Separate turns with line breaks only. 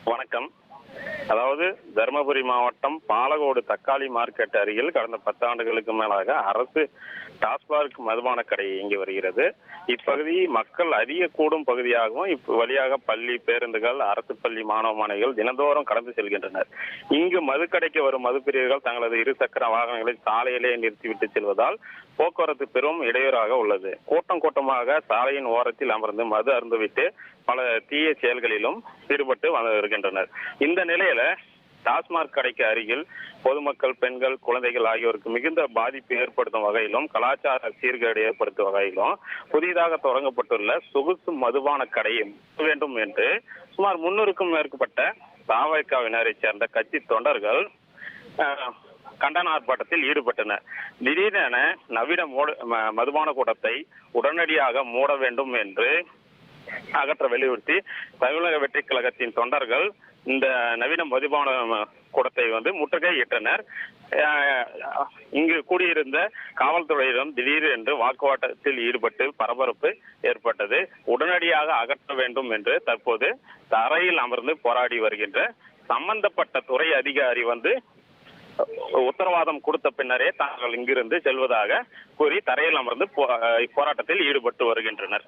வணக்கம். அதாவது தருமபுரி மாவட்டம் பாலக்கோடு தக்காளி மார்க்கெட் அருகில் கடந்த 10 ஆண்டுகளுக்கு மேலாக அரசு டாஸ்மாக் மதுபான கடை இயங்கி வருகிறது. இப்பகுதி மக்கள் அதிக கூடும் பகுதியாகவும் வழியாக பள்ளி பேருந்துகள், அரசு பள்ளி மாணவ மாணவிகள் தினந்தோறும் கடந்து செல்கின்றனர். இங்கு மதுக்கடைக்கு வரும் மதுப்பிரியர்கள் தங்களது இருசக்கர வாகனங்களை சாலையிலே நிறுத்திவிட்டு செல்வதால் போக்குவரத்து பெரும் இடையூறாக உள்ளது. கூட்டம் கூட்டமாக சாலையின் ஓரத்தில் அமர்ந்து மது அருந்துவிட்டு பல தீய செயல்களிலும் ஈடுபட்டு வருகின்றனர். இந்த நிலையில டாஸ்மாக் கடைக்கு அருகில் பொதுமக்கள், பெண்கள், குழந்தைகள் ஆகியோருக்கு மிகுந்த பாதிப்பு ஏற்படுத்தும் வகையிலும் கலாச்சார சீர்கேடு ஏற்படுத்தும் வகையிலும் புதிதாக தொடங்கப்பட்டுள்ள சொகுசு மதுபான கடையை வேண்டும் என்று சுமார் 300க்கும் மேற்பட்ட தாவகாவினரை சேர்ந்த கட்சி தொண்டர்கள் கண்டன ஆர்ப்பாட்டத்தில் ஈடுபட்டனர். திடீரென நவீன மதுபான கூடத்தை உடனடியாக மூட வேண்டும் என்று அகற்ற வலியுறுத்தி தமிழக வெற்றி கழகத்தின் தொண்டர்கள் இந்த நவீன மதுபான கூடத்தை முற்றுகையிட்டனர். இங்கு கூடியிருந்த காவல்துறையிடம் திடீரென்று வாக்குவாதத்தில் ஈடுபட்டு பரபரப்பு ஏற்பட்டது. உடனடியாக அகற்ற வேண்டும் என்று தற்போது தரையில் அமர்ந்து போராடி வருகின்ற சம்பந்தப்பட்ட துறை அதிகாரி உத்தரவாதம் கொடுத்த பின்னரே தாங்கள் இங்கிருந்து செல்வதாக கூறி தரையில் அமர்ந்து போராட்டத்தில் ஈடுபட்டு வருகின்றனர்.